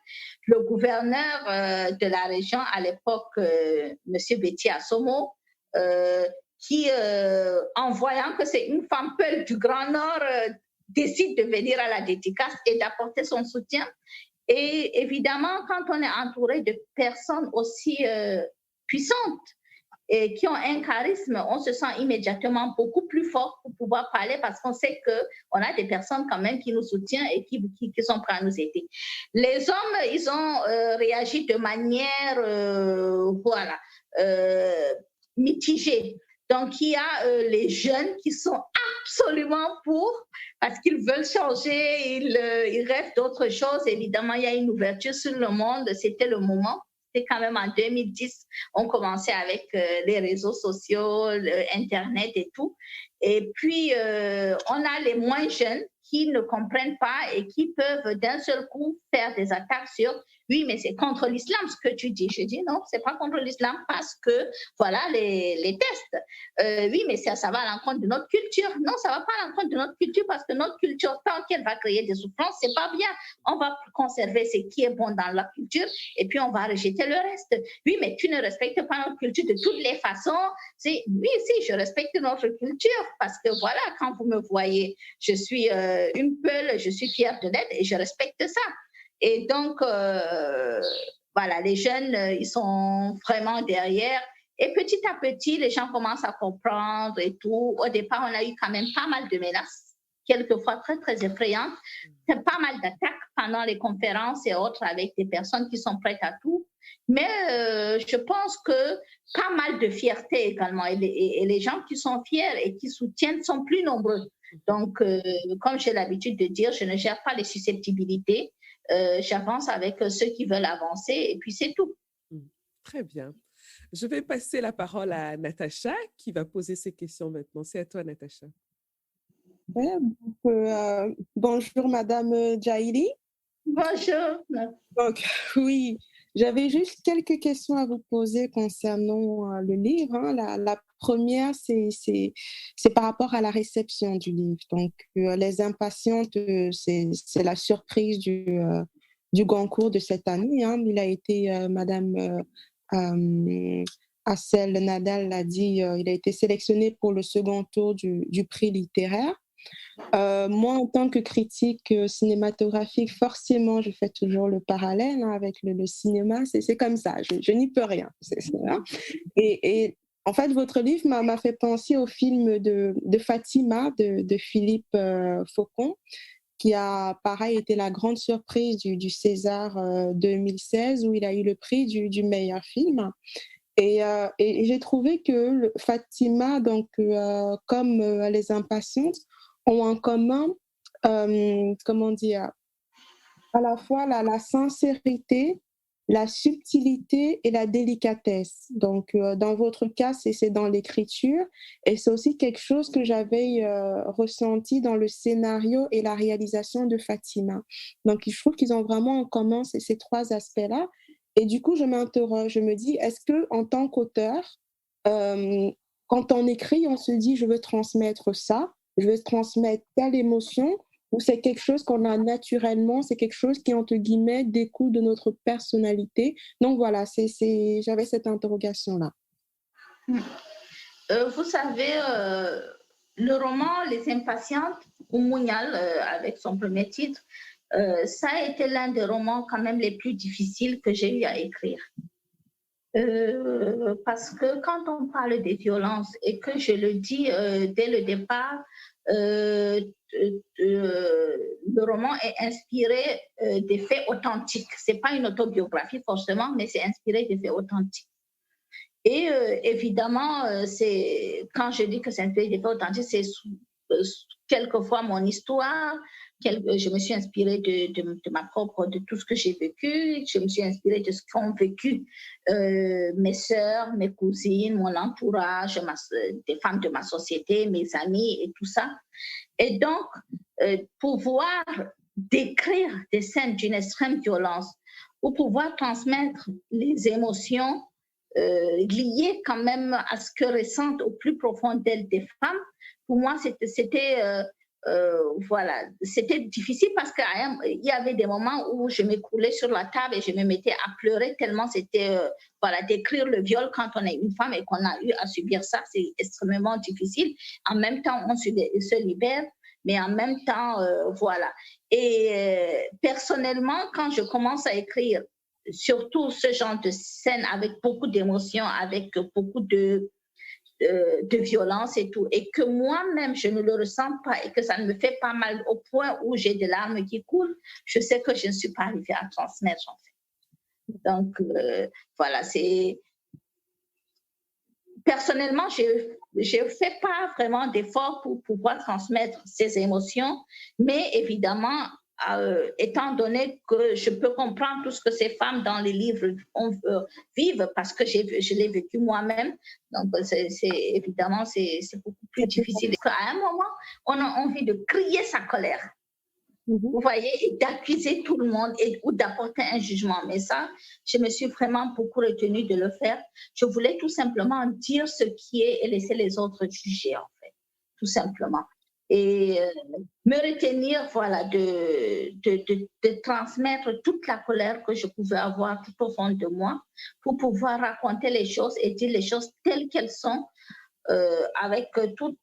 Le gouverneur de la région à l'époque, M. Betty Assomo, qui, en voyant que c'est une femme Peul du Grand Nord, décide de venir à la dédicace et d'apporter son soutien. Et évidemment, quand on est entouré de personnes aussi puissantes et qui ont un charisme, on se sent immédiatement beaucoup plus fort pour pouvoir parler parce qu'on sait qu'on a des personnes quand même qui nous soutiennent et qui sont prêts à nous aider. Les hommes, ils ont réagi de manière, voilà, mitigée. Donc, il y a les jeunes qui sont absolument pour, parce qu'ils veulent changer, ils rêvent d'autre chose. Évidemment, il y a une ouverture sur le monde, c'était le moment. C'était quand même en 2010, on commençait avec les réseaux sociaux, Internet et tout. Et puis, on a les moins jeunes qui ne comprennent pas et qui peuvent d'un seul coup faire des attaques sur oui, mais c'est contre l'islam ce que tu dis. Je dis non, c'est pas contre l'islam parce que voilà les tests. Oui, mais ça va à l'encontre de notre culture. Non, ça va pas à l'encontre de notre culture parce que notre culture, tant qu'elle va créer des souffrances, c'est pas bien. On va conserver ce qui est bon dans la culture et puis on va rejeter le reste. Oui, mais tu ne respectes pas notre culture de toutes les façons. C'est oui, si, je respecte notre culture parce que voilà, quand vous me voyez, je suis une Peul, je suis fière de l'être et je respecte ça. Et donc, voilà, les jeunes, ils sont vraiment derrière. Et petit à petit, les gens commencent à comprendre et tout. Au départ, on a eu quand même pas mal de menaces, quelquefois très, très effrayantes. C'est pas mal d'attaques pendant les conférences et autres avec des personnes qui sont prêtes à tout. Mais je pense que pas mal de fierté également. Et les gens qui sont fiers et qui soutiennent sont plus nombreux. Donc, comme j'ai l'habitude de dire, je ne gère pas les susceptibilités. J'avance avec ceux qui veulent avancer et puis c'est tout. Très bien. Je vais passer la parole à Natacha qui va poser ses questions maintenant. C'est à toi, Natacha. Ouais, bonjour, Madame Djaïli. Bonjour. Donc, oui, j'avais juste quelques questions à vous poser concernant le livre. Hein. La première, c'est par rapport à la réception du livre. Donc, Les Impatientes, c'est la surprise du Goncourt de cette année, hein. Il a été, Madame Assel Nadal l'a dit, il a été sélectionné pour le second tour du prix littéraire. Moi, en tant que critique cinématographique, forcément, je fais toujours le parallèle, hein, avec le cinéma. C'est comme ça, je n'y peux rien. Hein. Et en fait, votre livre m'a fait penser au film de Fatima de Philippe Faucon, qui a, pareil, été la grande surprise du César 2016, où il a eu le prix du meilleur film. Et j'ai trouvé que Fatima, donc, comme Les Impatientes, ont en commun, comment dire, à la fois la sincérité, la subtilité et la délicatesse. Donc, dans votre cas, c'est dans l'écriture, et c'est aussi quelque chose que j'avais ressenti dans le scénario et la réalisation de Fatima. Donc, je trouve qu'ils ont vraiment en commun ces trois aspects-là. Et du coup, je m'interroge, je me dis, est-ce que en tant qu'auteur, quand on écrit, on se dit, je veux transmettre ça, je veux transmettre telle émotion, ou c'est quelque chose qu'on a naturellement, c'est quelque chose qui, entre guillemets, découle de notre personnalité. Donc voilà, j'avais cette interrogation-là. Vous savez, le roman Les Impatientes, ou Mounial, avec son premier titre, ça a été l'un des romans quand même les plus difficiles que j'ai eu à écrire. Parce que quand on parle des violences, et que je le dis dès le départ, le roman est inspiré des faits authentiques. Ce n'est pas une autobiographie forcément, mais c'est inspiré des faits authentiques. Et évidemment, quand je dis que c'est inspiré des faits authentiques, c'est quelquefois mon histoire. Je me suis inspirée de ma propre, de tout ce que j'ai vécu. Je me suis inspirée de ce qu'ont vécu mes sœurs, mes cousines, mon entourage, des femmes de ma société, mes amis et tout ça. Et donc, pouvoir décrire des scènes d'une extrême violence ou pouvoir transmettre les émotions liées quand même à ce que ressentent au plus profond d'elles des femmes, pour moi, voilà, c'était difficile parce qu'il y avait des moments où je m'écroulais sur la table et je me mettais à pleurer tellement c'était, voilà, décrire le viol quand on est une femme et qu'on a eu à subir ça, c'est extrêmement difficile. En même temps, on se libère, mais en même temps, voilà. Et personnellement, quand je commence à écrire, surtout ce genre de scène avec beaucoup d'émotions, avec beaucoup de violence et tout, et que moi-même je ne le ressens pas et que ça ne me fait pas mal au point où j'ai des larmes qui coulent, je sais que je ne suis pas arrivée à transmettre en fait. Donc voilà, c'est personnellement je fais pas vraiment d'efforts pour pouvoir transmettre ces émotions, mais évidemment étant donné que je peux comprendre tout ce que ces femmes dans les livres vivent parce que je l'ai vécu moi-même, donc évidemment c'est beaucoup plus difficile. Parce qu'à un moment, on a envie de crier sa colère, vous voyez, et d'accuser tout le monde ou d'apporter un jugement. Mais ça, je me suis vraiment beaucoup retenue de le faire. Je voulais tout simplement dire ce qui est et laisser les autres juger, en fait, tout simplement. Et me retenir, voilà, de transmettre toute la colère que je pouvais avoir tout au fond de moi pour pouvoir raconter les choses et dire les choses telles qu'elles sont, avec toute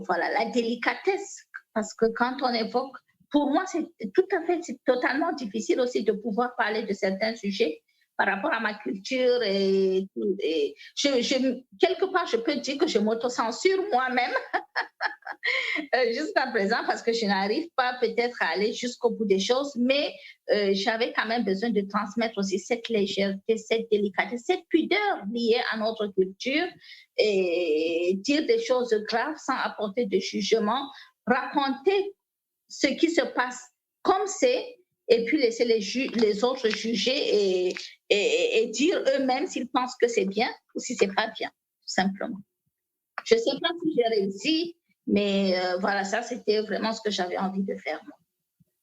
voilà, la délicatesse. Parce que quand on évoque, pour moi, c'est totalement difficile aussi de pouvoir parler de certains sujets par rapport à ma culture et quelque part, je peux dire que je m'autocensure moi-même jusqu'à présent parce que je n'arrive pas peut-être à aller jusqu'au bout des choses, mais j'avais quand même besoin de transmettre aussi cette légèreté, cette délicatesse, cette pudeur liée à notre culture et dire des choses graves sans apporter de jugement, raconter ce qui se passe comme c'est et puis laisser les autres juger et dire eux-mêmes s'ils pensent que c'est bien ou si c'est pas bien, tout simplement. Je ne sais pas si j'ai réussi, mais voilà, ça, c'était vraiment ce que j'avais envie de faire, moi.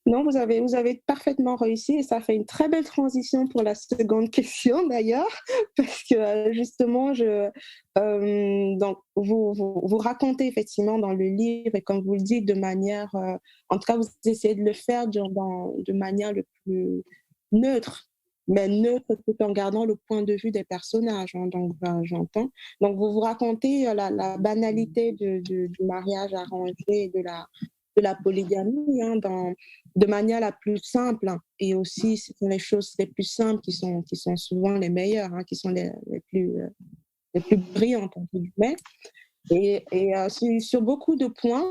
Non, vous avez parfaitement réussi et ça fait une très belle transition pour la seconde question d'ailleurs, parce que justement, donc vous racontez effectivement dans le livre et comme vous le dites de manière, en tout cas vous essayez de le faire de manière le plus neutre, mais neutre tout en gardant le point de vue des personnages. Hein, donc, j'entends. Donc, vous racontez la banalité du mariage arrangé et de la polygamie de manière la plus simple. Hein. Et aussi, ce sont les choses les plus simples qui sont souvent les meilleures, hein, qui sont les plus brillantes, entre guillemets. Et sur beaucoup de points,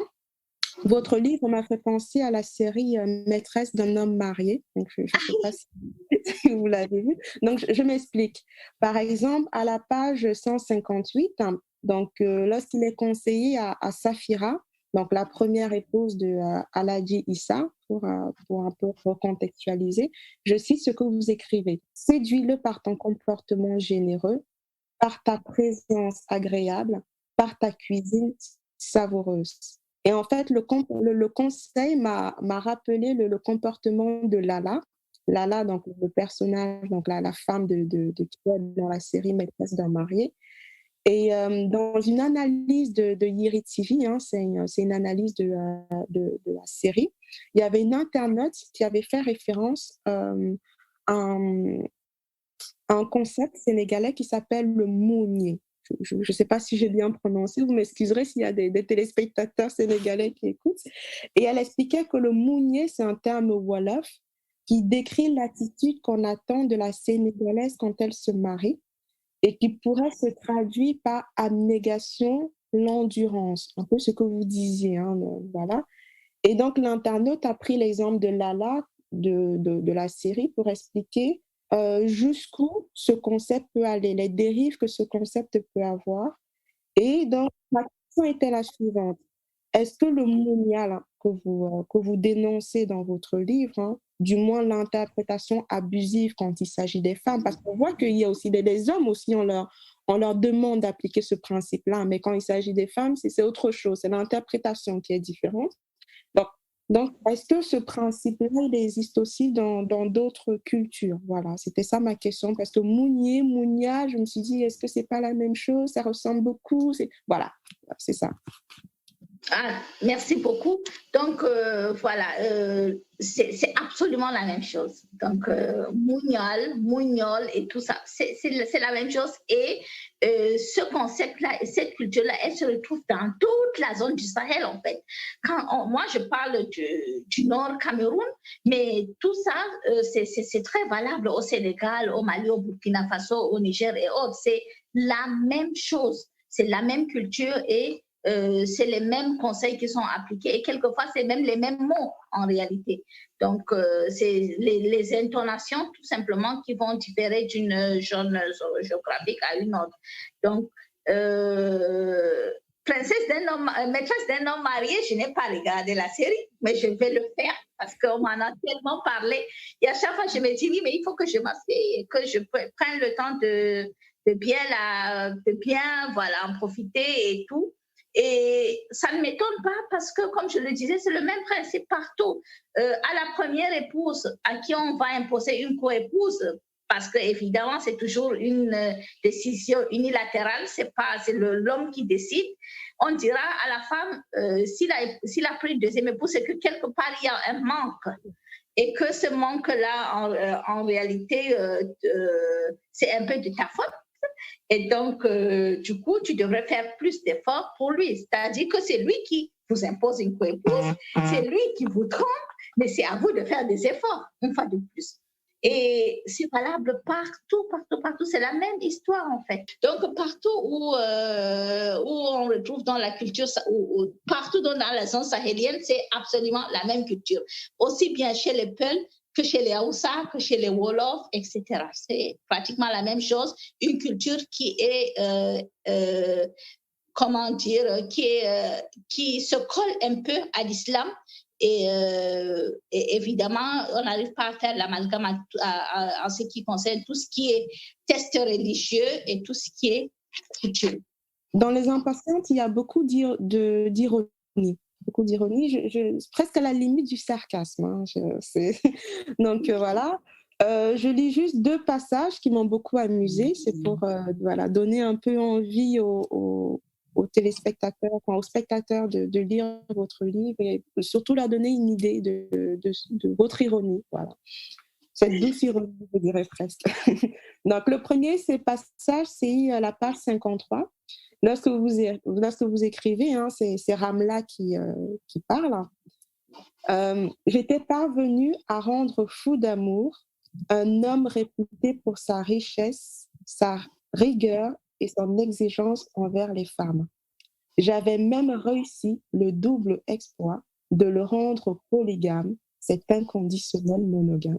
votre livre m'a fait penser à la série Maîtresse d'un homme marié. Donc, je ne sais pas si vous l'avez vu. Donc, je m'explique. Par exemple, à la page 158, hein, donc, lorsqu'il est conseillé à Safira, donc la première épouse de Aladji Issa, pour un peu recontextualiser, je cite ce que vous écrivez. « Séduis-le par ton comportement généreux, par ta présence agréable, par ta cuisine savoureuse. » Et en fait, le conseil m'a rappelé le comportement de Lala. Lala, donc le personnage, donc la femme de qui est dans la série Maîtresse d'un marié. Et dans une analyse de Yiri TV, hein, c'est une analyse de la série, il y avait une internaute qui avait fait référence à un concept sénégalais qui s'appelle le mounier. Je ne sais pas si j'ai bien prononcé, vous m'excuserez s'il y a des téléspectateurs sénégalais qui écoutent. Et elle expliquait que le mounier, c'est un terme wolof qui décrit l'attitude qu'on attend de la Sénégalaise quand elle se marie et qui pourrait se traduire par abnégation, l'endurance, un peu ce que vous disiez. Hein, voilà. Et donc, l'internaute a pris l'exemple de Lala de la série pour expliquer jusqu'où ce concept peut aller, les dérives que ce concept peut avoir. Et donc, ma question était la suivante. Est-ce que le monial que vous dénoncez dans votre livre, hein, du moins l'interprétation abusive quand il s'agit des femmes, parce qu'on voit qu'il y a aussi des hommes aussi, on leur demande d'appliquer ce principe-là, mais quand il s'agit des femmes, c'est autre chose, c'est l'interprétation qui est différente. Donc, est-ce que ce principe-là, il existe aussi dans d'autres cultures? Voilà, c'était ça ma question. Parce que mounier, mounia, je me suis dit, est-ce que c'est pas la même chose? Ça ressemble beaucoup. Voilà, c'est ça. Ah, merci beaucoup. Donc, voilà, c'est absolument la même chose. Donc, mouniol et tout ça, c'est la même chose. Et ce concept-là et cette culture-là, elle se retrouve dans toute la zone du Sahel, en fait. Moi, je parle du Nord Cameroun, mais tout ça, c'est très valable au Sénégal, au Mali, au Burkina Faso, au Niger et autres. C'est la même chose. C'est la même culture et c'est les mêmes conseils qui sont appliqués et quelquefois c'est même les mêmes mots en réalité. Donc c'est les intonations tout simplement qui vont différer d'une zone géographique à une autre. Donc Maîtresse d'un homme marié, je n'ai pas regardé la série, mais je vais le faire parce qu'on m'en a tellement parlé. Et à chaque fois, je me dis, oui, mais il faut que je m'assieds et que je prenne le temps de bien voilà, en profiter et tout. Et ça ne m'étonne pas parce que, comme je le disais, c'est le même principe partout. À la première épouse à qui on va imposer une coépouse, parce qu'évidemment, c'est toujours une décision unilatérale, c'est l'homme qui décide. On dira à la femme, s'il a pris une deuxième épouse, c'est que quelque part, il y a un manque. Et que ce manque-là, en réalité, c'est un peu de ta faute. Et donc, du coup, tu devrais faire plus d'efforts pour lui. C'est-à-dire que c'est lui qui vous impose une coépouse, c'est lui qui vous trompe, mais c'est à vous de faire des efforts, une fois de plus. Et c'est valable partout. C'est la même histoire, en fait. Donc, partout où on retrouve dans la culture, partout dans la zone sahélienne, c'est absolument la même culture. Aussi bien chez les Peuls que chez les Haoussa, que chez les Wolofs, etc. C'est pratiquement la même chose. Une culture qui est, comment dire, qui se colle un peu à l'islam. Et évidemment, on n'arrive pas à faire l'amalgame en ce qui concerne tout ce qui est test religieux et tout ce qui est culture. Dans Les Impatientes, il y a beaucoup d'ironie. Beaucoup d'ironie, presque à la limite du sarcasme. Hein, donc voilà. Je lis juste 2 passages qui m'ont beaucoup amusée. C'est pour voilà, donner un peu envie aux téléspectateurs, aux spectateurs de lire votre livre et surtout leur donner une idée de votre ironie. Voilà. cette douce ironie, je dirais presque. Donc, le premier passage, c'est la page 53. Lorsque vous écrivez, hein, c'est Ramla qui parle. J'étais parvenue à rendre fou d'amour un homme réputé pour sa richesse, sa rigueur et son exigence envers les femmes. J'avais même réussi le double exploit de le rendre polygame, cet inconditionnel monogame.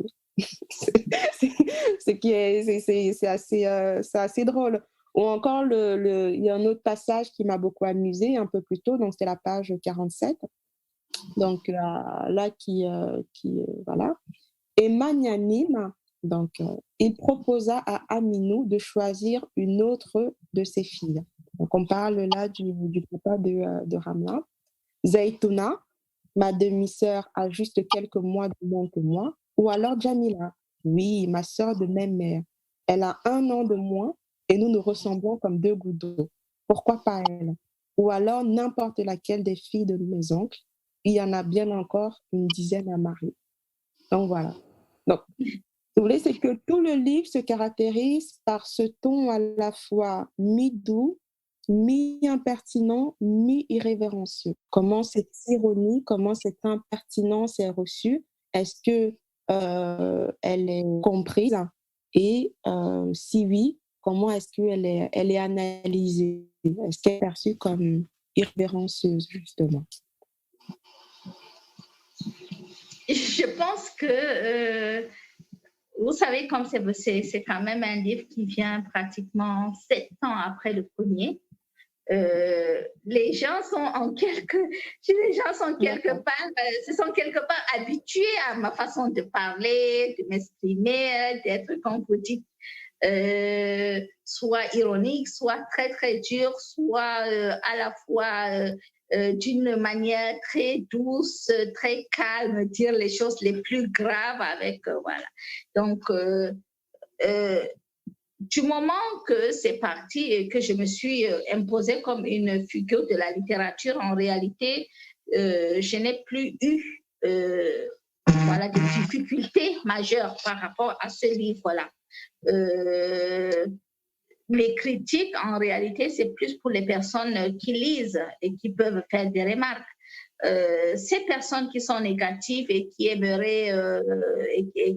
C'est assez drôle. Ou encore, il y a un autre passage qui m'a beaucoup amusée un peu plus tôt, donc c'était la page 47. Donc là voilà. Et magnanime, donc il proposa à Aminou de choisir une autre de ses filles. Donc on parle là du papa de Ramla. Zaitouna, ma demi-sœur a juste quelques mois de moins que moi. Ou alors Jamila, oui, ma sœur de même mère. Elle a 1 an de moins et nous nous ressemblons comme 2 gouttes d'eau. Pourquoi pas elle? Ou alors n'importe laquelle des filles de mes oncles. Il y en a bien encore une dizaine à marier. Donc voilà. Donc, si vous voulez, c'est que tout le livre se caractérise par ce ton à la fois mi-doux, mi-impertinent, mi-irrévérencieux. Comment cette ironie, comment cette impertinence est reçue? Est-ce que elle est comprise? Et si oui, comment est-ce qu'elle est analysée? Est-ce qu'elle est perçue comme irrévérencieuse, justement? Je pense que, vous savez, comme c'est quand même un livre qui vient pratiquement 7 ans après le premier, les gens sont se sont quelque part habitués à ma façon de parler, de m'exprimer, d'être, comme vous dites, soit ironique, soit très très dur, soit à la fois d'une manière très douce, très calme, dire les choses les plus graves avec voilà. Donc du moment que c'est parti et que je me suis imposée comme une figure de la littérature, en réalité, je n'ai plus eu voilà, des difficultés majeures par rapport à ce livre-là. Les critiques, en réalité, c'est plus pour les personnes qui lisent et qui peuvent faire des remarques. Ces personnes qui sont négatives et qui aimeraient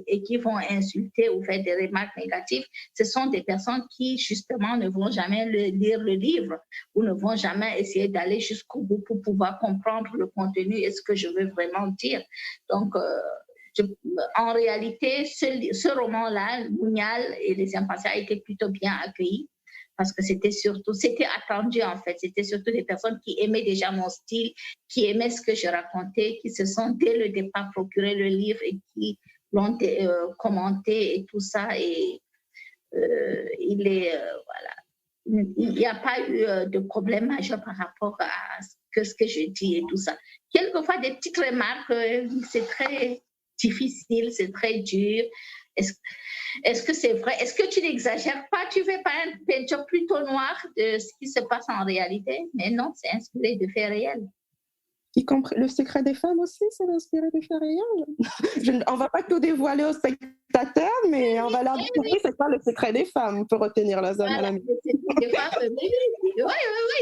et qui vont insulter ou faire des remarques négatives, ce sont des personnes qui justement ne vont jamais lire le livre ou ne vont jamais essayer d'aller jusqu'au bout pour pouvoir comprendre le contenu et ce que je veux vraiment dire. Donc, en réalité, ce roman-là, Mounial et les Impatients, a été plutôt bien accueilli parce que c'était attendu en fait. C'était surtout des personnes qui aimaient déjà mon style, qui aimaient ce que je racontais, qui se sont dès le départ procuré le livre et qui l'ont commenté et tout ça. Et voilà. Il n'y a pas eu de problème majeur par rapport à ce que je dis et tout ça. Quelquefois, des petites remarques, c'est très difficile, c'est très dur. Est-ce que c'est vrai? Est-ce que tu n'exagères pas? Tu fais pas une peinture plutôt noire de ce qui se passe en réalité? Mais non, c'est inspiré de faits réels. Le secret des femmes aussi, c'est inspiré de faits réels. On ne va pas tout dévoiler aux spectateurs, mais on va leur découvrir c'est quoi le secret des femmes pour retenir la zone à la maison. Oui,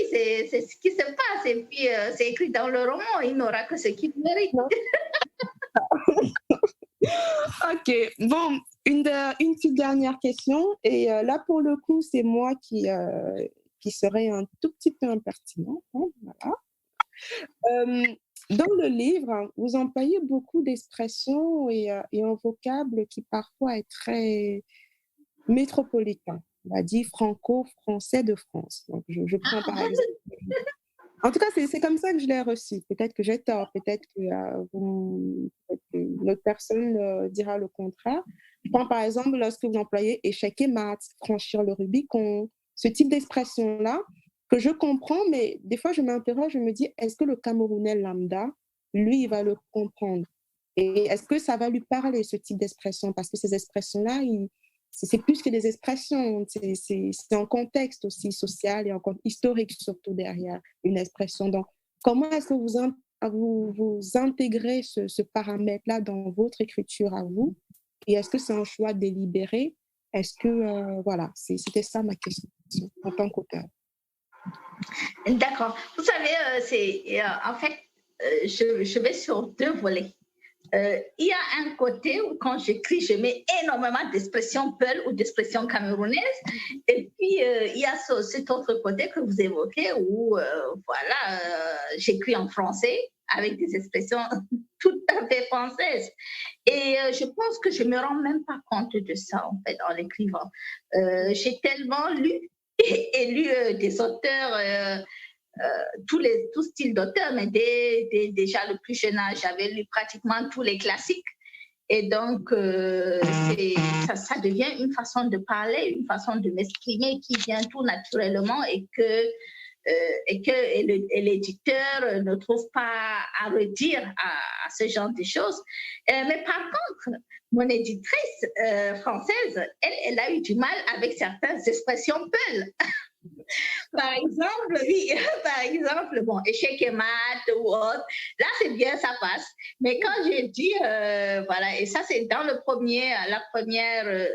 c'est ce qui se passe. Et puis, c'est écrit dans le roman, il n'aura que ce qu'il mérite. Ok, bon, une petite dernière question. Et là, pour le coup, c'est moi qui serait un tout petit peu impertinent. Hein, voilà. Dans le livre, vous employez beaucoup d'expressions et un vocable qui parfois est très métropolitain. On va dire franco-français de France. Donc, je prends par exemple... En tout cas, c'est comme ça que je l'ai reçu. Peut-être que j'ai tort, peut-être qu'une autre personne dira le contraire. Je prends par exemple lorsque vous employez échec et maths, franchir le Rubicon, ce type d'expression-là que je comprends, mais des fois je m'interroge, je me dis, est-ce que le Camerounais lambda, lui, il va le comprendre? Et est-ce que ça va lui parler, ce type d'expression? Parce que ces expressions-là, c'est plus que des expressions, c'est un contexte aussi social et un contexte historique surtout derrière une expression. Donc, comment est-ce que vous intégrez ce paramètre-là dans votre écriture à vous? Et est-ce que c'est un choix délibéré? Est-ce que, voilà, c'était ça ma question en tant qu'auteur. D'accord. Vous savez, en fait, je vais sur deux volets. Il y a un côté où quand j'écris, je mets énormément d'expressions peul ou d'expressions camerounaises. Et puis, il y a cet autre côté que vous évoquez où, voilà, j'écris en français avec des expressions tout à fait françaises. Et je pense que je ne me rends même pas compte de ça, en fait, en écrivant. J'ai tellement lu et lu des auteurs tout style d'auteur, mais déjà le plus jeune âge, j'avais lu pratiquement tous les classiques. Et donc, ça devient une façon de parler, une façon de m'exprimer qui vient tout naturellement et l'éditeur ne trouve pas à redire à ce genre de choses. Mais par contre, mon éditrice française, elle a eu du mal avec certaines expressions peul. Par exemple, oui, par exemple, bon, échec et maths ou autre, là c'est bien, ça passe. Mais quand j'ai dit, voilà, et ça c'est dans la première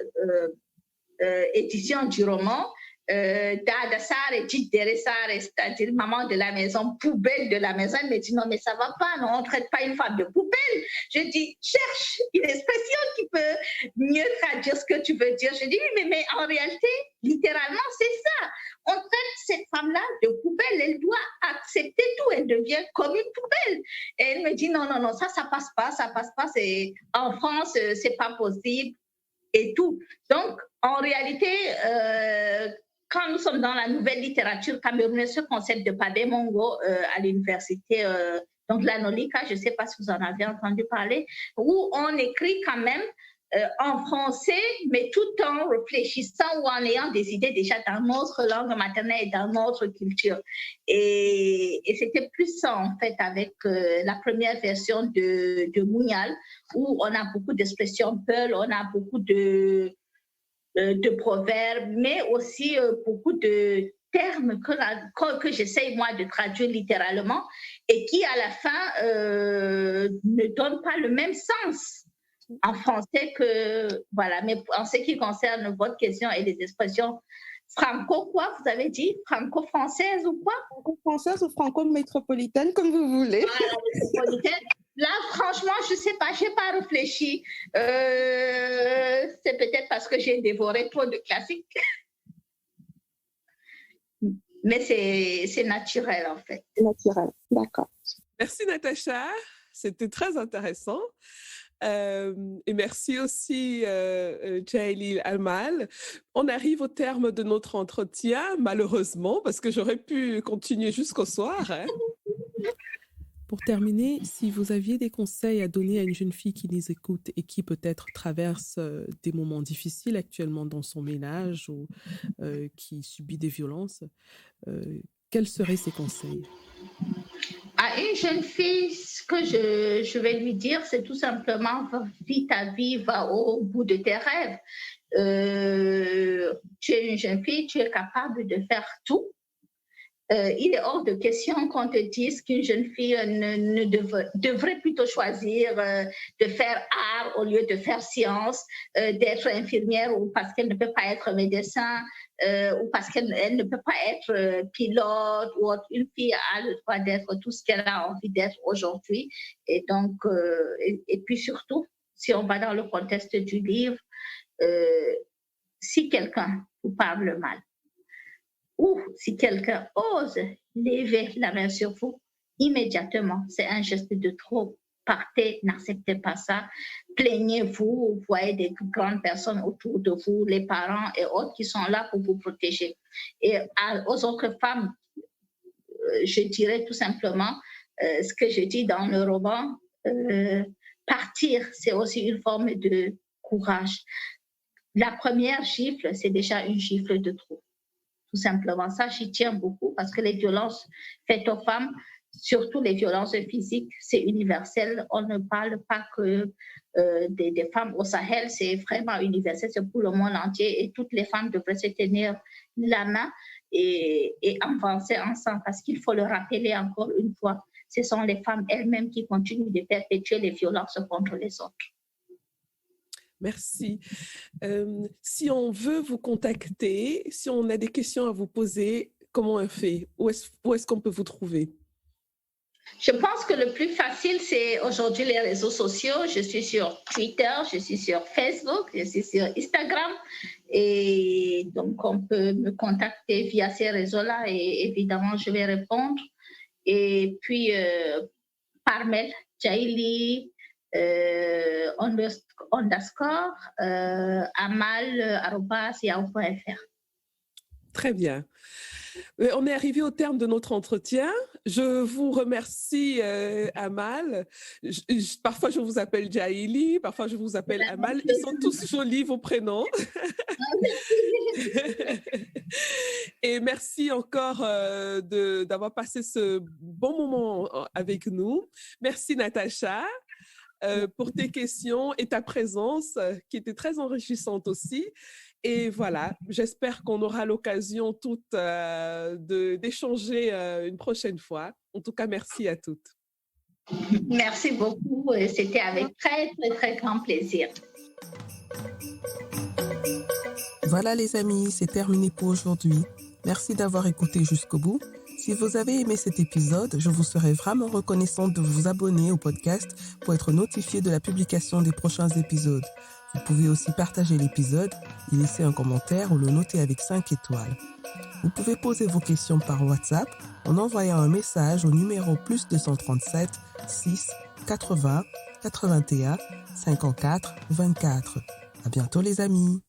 édition du roman, Dada Sare, Dere Sare, c'est-à-dire maman de la maison, poubelle de la maison, elle me dit non, mais ça va pas, non, on ne traite pas une femme de poubelle. Je dis, cherche une expression qui peut mieux traduire ce que tu veux dire. Je dis, oui, mais en réalité, littéralement, c'est ça. On traite cette femme-là de poubelle, elle doit accepter tout, elle devient comme une poubelle. Et elle me dit, non, non, non, ça passe pas, en France, c'est pas possible et tout. Donc, en réalité, quand nous sommes dans la nouvelle littérature camerounaise, ce concept de Pademongo à l'université, donc la Nolika, je ne sais pas si vous en avez entendu parler, où on écrit quand même en français, mais tout en réfléchissant ou en ayant des idées déjà dans notre langue maternelle et dans notre culture. Et c'était plus ça, en fait, avec la première version de Mounial, où on a beaucoup d'expressions peul, on a beaucoup de proverbes, mais aussi beaucoup de termes que j'essaye, moi, de traduire littéralement et qui, à la fin, ne donnent pas le même sens en français que, voilà, mais en ce qui concerne votre question et les expressions franco-quoi, vous avez dit? Franco-française ou quoi? Franco-française ou franco-métropolitaine, comme vous voulez. Voilà, métropolitaine. Là, franchement, je ne sais pas, je n'ai pas réfléchi. C'est peut-être parce que j'ai dévoré trop de classiques. Mais c'est naturel, en fait. Naturel, d'accord. Merci, Natacha. C'était très intéressant. Et merci aussi, Jaylil Almal. On arrive au terme de notre entretien, malheureusement, parce que j'aurais pu continuer jusqu'au soir. Hein. Pour terminer, si vous aviez des conseils à donner à une jeune fille qui nous écoute et qui peut-être traverse des moments difficiles actuellement dans son ménage ou qui subit des violences, quels seraient ces conseils? À une jeune fille, ce que je vais lui dire, c'est tout simplement, vis ta vie, va au bout de tes rêves. Tu es une jeune fille, tu es capable de faire tout. Il est hors de question qu'on te dise qu'une jeune fille devrait plutôt choisir de faire art au lieu de faire science, d'être infirmière ou parce qu'elle ne peut pas être médecin ou parce qu'elle ne peut pas être pilote ou autre. Une fille a le droit d'être tout ce qu'elle a envie d'être aujourd'hui. Et donc, et puis surtout, si on va dans le contexte du livre, si quelqu'un vous parle mal, ou si quelqu'un ose lever la main sur vous, immédiatement, c'est un geste de trop. Partez, n'acceptez pas ça. Plaignez-vous, vous voyez des grandes personnes autour de vous, les parents et autres qui sont là pour vous protéger. Et aux autres femmes, je dirais tout simplement ce que je dis dans le roman, partir, c'est aussi une forme de courage. La première gifle, c'est déjà une gifle de trop. Tout simplement. Ça, j'y tiens beaucoup parce que les violences faites aux femmes, surtout les violences physiques, c'est universel. On ne parle pas que des femmes au Sahel, c'est vraiment universel, c'est pour le monde entier et toutes les femmes devraient se tenir la main et avancer ensemble parce qu'il faut le rappeler encore une fois, ce sont les femmes elles-mêmes qui continuent de perpétuer les violences contre les autres. Merci. Si on veut vous contacter, si on a des questions à vous poser, comment on fait? Où est-ce qu'on peut vous trouver? Je pense que le plus facile, c'est aujourd'hui les réseaux sociaux. Je suis sur Twitter, je suis sur Facebook, je suis sur Instagram. Et donc, on peut me contacter via ces réseaux-là et évidemment, je vais répondre. Et puis, par mail, Jaili underscore amal@yahoo.fr. Très bien. On est arrivé au terme de notre entretien. Je vous remercie, Amal. Parfois, je vous appelle Jaili, parfois, je vous appelle Amal. Ils sont tous jolis, vos prénoms. Et merci encore d'avoir passé ce bon moment avec nous. Merci, Natacha. Pour tes questions et ta présence qui était très enrichissante aussi. Et voilà, j'espère qu'on aura l'occasion toutes d'échanger une prochaine fois. En tout cas, merci à toutes. Merci beaucoup. C'était avec très, très, très grand plaisir. Voilà les amis, c'est terminé pour aujourd'hui. Merci d'avoir écouté jusqu'au bout. Si vous avez aimé cet épisode, je vous serais vraiment reconnaissante de vous abonner au podcast pour être notifié de la publication des prochains épisodes. Vous pouvez aussi partager l'épisode, y laisser un commentaire ou le noter avec 5 étoiles. Vous pouvez poser vos questions par WhatsApp en envoyant un message au numéro +237 6 80 81 54 24. À bientôt les amis.